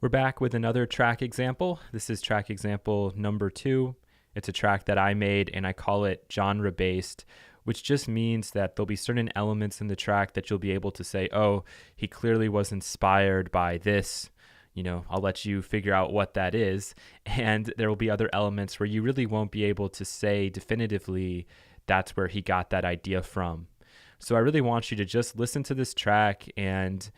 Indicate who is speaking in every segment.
Speaker 1: We're back with another track example. This is track example number 2. It's a track that I made and I call it genre-based, which just means that there'll be certain elements in the track that you'll be able to say, oh, he clearly was inspired by this. I'll let you figure out what that is. And there will be other elements where you really won't be able to say definitively that's where he got that idea from. So I really want you to just listen to this track and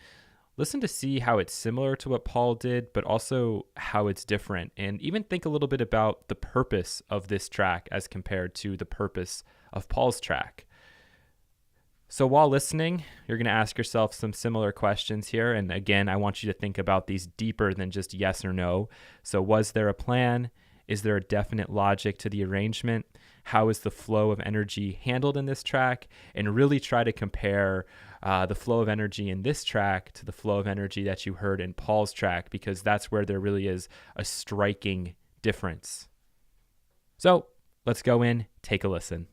Speaker 1: listen to see how it's similar to what Paul did, but also how it's different. And even think a little bit about the purpose of this track as compared to the purpose of Paul's track. So while listening, you're going to ask yourself some similar questions here. And again, I want you to think about these deeper than just yes or no. So was there a plan? Is there a definite logic to the arrangement? How is the flow of energy handled in this track? And really try to compare the flow of energy in this track to the flow of energy that you heard in Paul's track, because that's where there really is a striking difference. So let's go in, take a listen.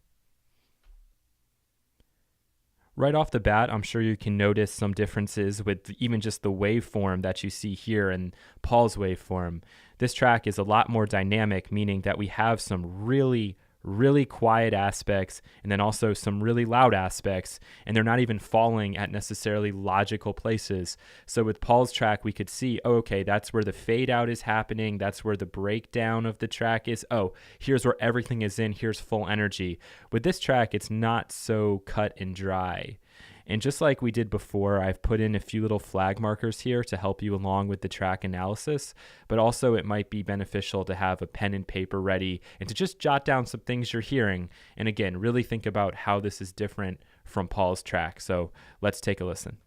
Speaker 1: Right off the bat, I'm sure you can notice some differences with even just the waveform that you see here in Paul's waveform. This track is a lot more dynamic, meaning that we have some really quiet aspects and then also some really loud aspects, and they're not even falling at necessarily logical places. So with Paul's track, we could see, oh, okay, that's where the fade out is happening. That's where the breakdown of the track is. Oh, here's where everything is in. Here's full energy. With this track, it's not so cut and dry. And just like we did before, I've put in a few little flag markers here to help you along with the track analysis, but also it might be beneficial to have a pen and paper ready and to just jot down some things you're hearing. And again, really think about how this is different from Paul's track. So let's take a listen.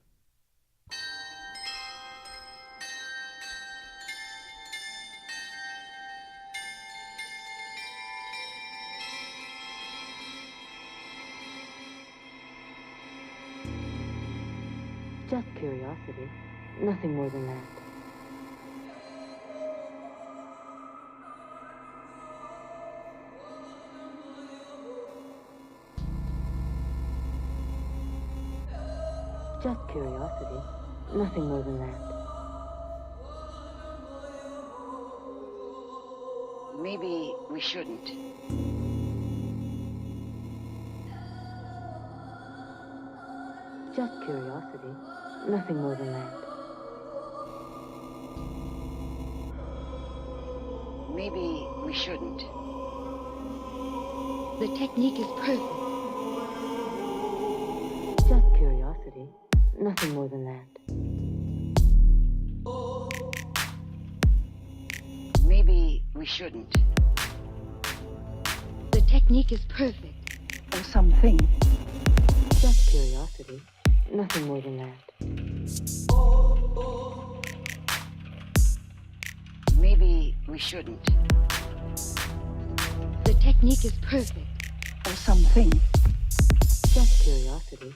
Speaker 2: Just curiosity, nothing more than that. Just curiosity, nothing more than that.
Speaker 3: Maybe we shouldn't.
Speaker 2: Just curiosity, nothing more than that.
Speaker 3: Maybe we shouldn't.
Speaker 4: The technique is perfect.
Speaker 2: Just curiosity, nothing more than that.
Speaker 3: Maybe we shouldn't.
Speaker 4: The technique is perfect.
Speaker 3: Or something.
Speaker 2: Just curiosity, nothing more than that.
Speaker 3: Maybe we shouldn't.
Speaker 4: The technique is perfect.
Speaker 3: Or something.
Speaker 2: Just curiosity,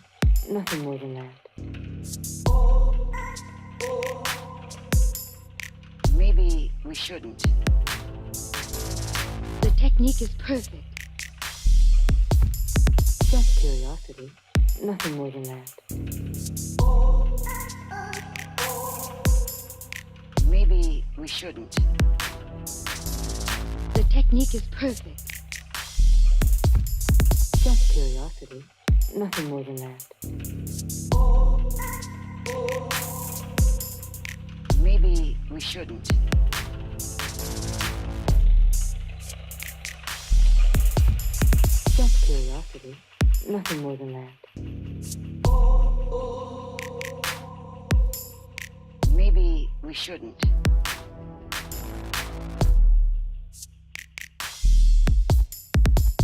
Speaker 2: nothing more than that.
Speaker 3: Maybe we shouldn't.
Speaker 4: The technique is perfect.
Speaker 2: Just curiosity, nothing more than that.
Speaker 3: Maybe we shouldn't.
Speaker 4: The technique is perfect.
Speaker 2: Just curiosity, nothing more than that.
Speaker 3: Maybe we shouldn't.
Speaker 2: Just curiosity, nothing more than that.
Speaker 3: Maybe we shouldn't.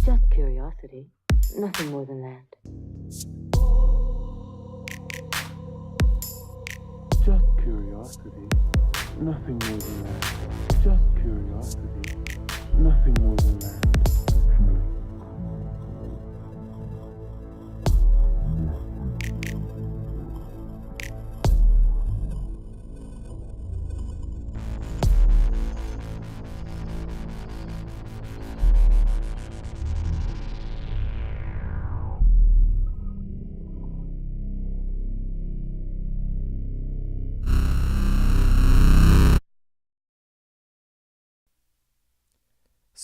Speaker 2: Just curiosity, nothing more than that.
Speaker 5: Just curiosity, nothing more than that. Just curiosity, nothing more than that.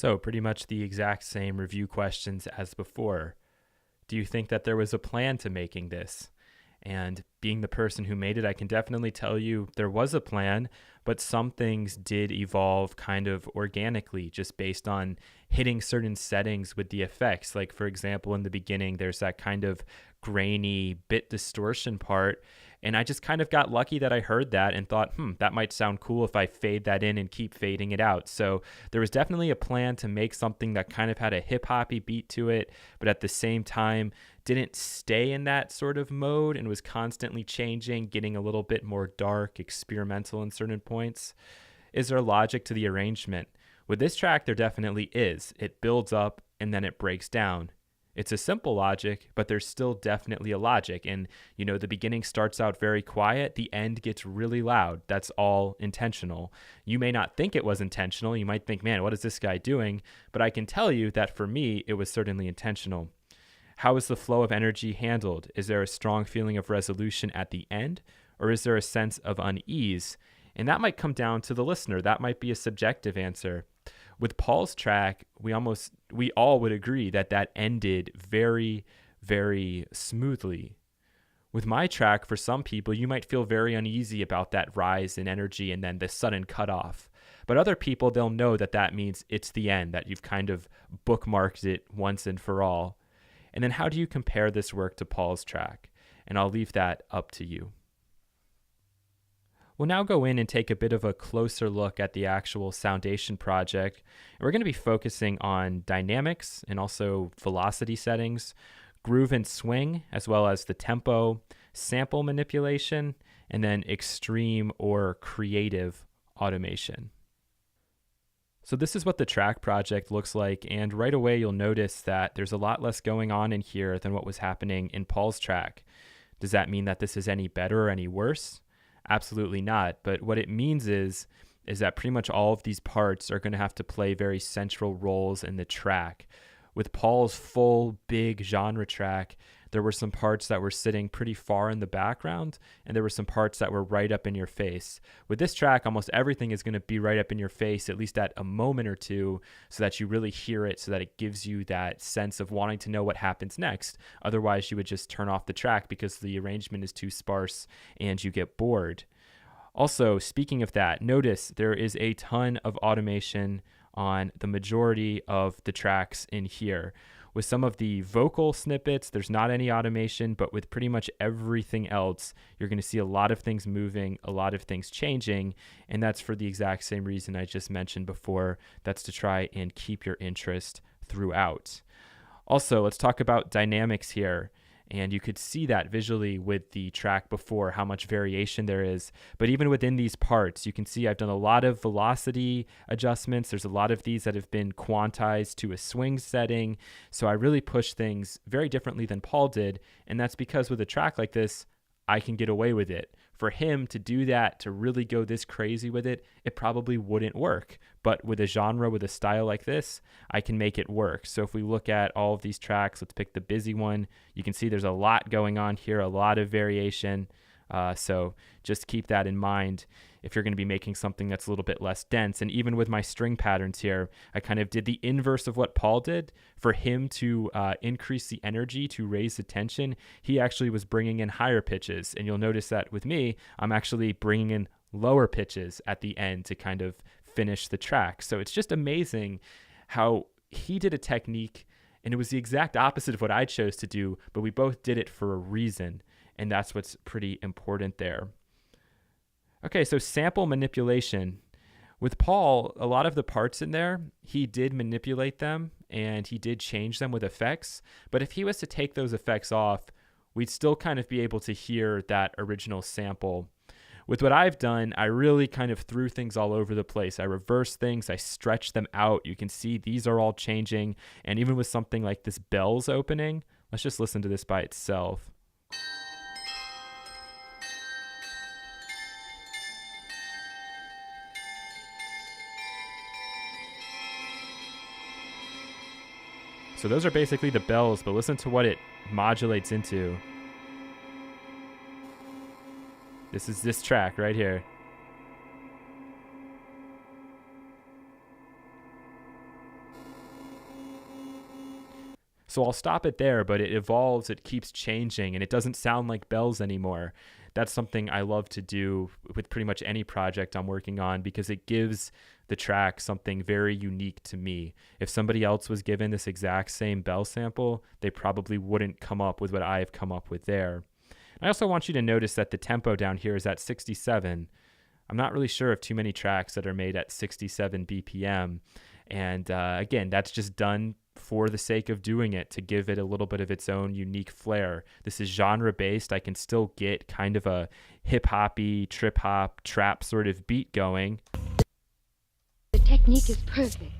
Speaker 1: So, pretty much the exact same review questions as before. Do you think that there was a plan to making this? And being the person who made it, I can definitely tell you there was a plan, but some things did evolve kind of organically just based on hitting certain settings with the effects. Like, for example, in the beginning, there's that kind of grainy bit distortion part. And I just kind of got lucky that I heard that and thought, that might sound cool if I fade that in and keep fading it out. So there was definitely a plan to make something that kind of had a hip hoppy beat to it, but at the same time didn't stay in that sort of mode and was constantly changing, getting a little bit more dark, experimental in certain points. Is there logic to the arrangement? With this track, there definitely is. It builds up and then it breaks down. It's a simple logic, but there's still definitely a logic. And, the beginning starts out very quiet. The end gets really loud. That's all intentional. You may not think it was intentional. You might think, man, what is this guy doing? But I can tell you that for me, it was certainly intentional. How is the flow of energy handled? Is there a strong feeling of resolution at the end, or is there a sense of unease? And that might come down to the listener. That might be a subjective answer. With Paul's track, we all would agree that ended very, very smoothly. With my track, for some people, you might feel very uneasy about that rise in energy and then the sudden cutoff. But other people, they'll know that means it's the end, that you've kind of bookmarked it once and for all. And then how do you compare this work to Paul's track? And I'll leave that up to you. We'll now go in and take a bit of a closer look at the actual Soundation project. And we're going to be focusing on dynamics and also velocity settings, groove and swing, as well as the tempo, sample manipulation, and then extreme or creative automation. So this is what the track project looks like, and right away you'll notice that there's a lot less going on in here than what was happening in Paul's track. Does that mean that this is any better or any worse? Absolutely not. But what it means is that pretty much all of these parts are going to have to play very central roles in the track. With Paul's full big genre track, there were some parts that were sitting pretty far in the background, and there were some parts that were right up in your face. With this track, almost everything is going to be right up in your face, at least at a moment or two, so that you really hear it, so that it gives you that sense of wanting to know what happens next. Otherwise, you would just turn off the track because the arrangement is too sparse and you get bored. Also, speaking of that, notice there is a ton of automation on the majority of the tracks in here. With some of the vocal snippets, there's not any automation, but with pretty much everything else, you're going to see a lot of things moving, a lot of things changing, and that's for the exact same reason I just mentioned before. That's to try and keep your interest throughout. Also, let's talk about dynamics here. And you could see that visually with the track before, how much variation there is. But even within these parts, you can see I've done a lot of velocity adjustments. There's a lot of these that have been quantized to a swing setting. So I really push things very differently than Paul did. And that's because with a track like this, I can get away with it. For him to do that, to really go this crazy with it, it probably wouldn't work. But with a genre, with a style like this, I can make it work. So if we look at all of these tracks, let's pick the busy one. You can see there's a lot going on here, a lot of variation. So just keep that in mind if you're going to be making something that's a little bit less dense. And even with my string patterns here, I kind of did the inverse of what Paul did. For him to increase the energy, to raise the tension, he actually was bringing in higher pitches. And you'll notice that with me, I'm actually bringing in lower pitches at the end to kind of finish the track. So it's just amazing how he did a technique, and it was the exact opposite of what I chose to do, but we both did it for a reason. And that's what's pretty important there. Okay, so sample manipulation. With Paul, a lot of the parts in there, he did manipulate them and he did change them with effects. But if he was to take those effects off, we'd still kind of be able to hear that original sample. With what I've done, I really kind of threw things all over the place. I reversed things, I stretched them out. You can see these are all changing. And even with something like this bells opening, let's just listen to this by itself. So those are basically the bells, but listen to what it modulates into. This is this track right here. So I'll stop it there, but it evolves, it keeps changing, and it doesn't sound like bells anymore. That's something I love to do with pretty much any project I'm working on, because it gives the track something very unique to me. If somebody else was given this exact same bell sample, they probably wouldn't come up with what I've come up with there. I also want you to notice that the tempo down here is at 67. I'm not really sure of too many tracks that are made at 67 BPM. And again, that's just done for the sake of doing it, to give it a little bit of its own unique flair. This is genre based. I can still get kind of a hip hoppy, trip hop, trap sort of beat going.
Speaker 4: The technique is perfect.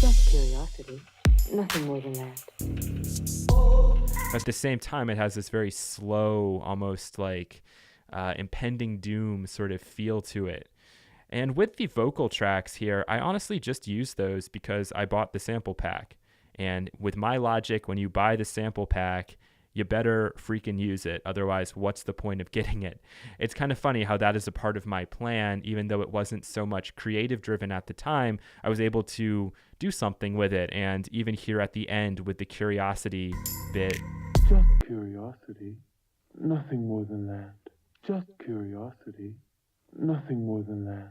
Speaker 2: Just curiosity. Nothing more than that.
Speaker 1: But at the same time, it has this very slow, almost like impending doom sort of feel to it. And with the vocal tracks here, I honestly just use those because I bought the sample pack. And with my logic, when you buy the sample pack, you better freaking use it. Otherwise, what's the point of getting it? It's kind of funny how that is a part of my plan. Even though it wasn't so much creative driven at the time, I was able to do something with it. And even here at the end with the curiosity bit.
Speaker 5: Just curiosity. Nothing more than that. Just curiosity. Nothing more than that.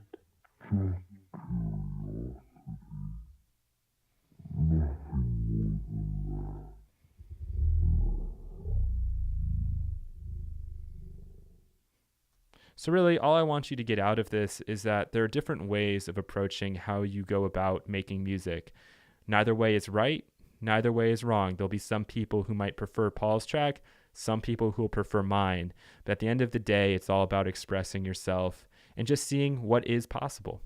Speaker 1: So really, all I want you to get out of this is that there are different ways of approaching how you go about making music. Neither way is right. Neither way is wrong. There'll be some people who might prefer Paul's track, some people who will prefer mine. But at the end of the day, it's all about expressing yourself and just seeing what is possible.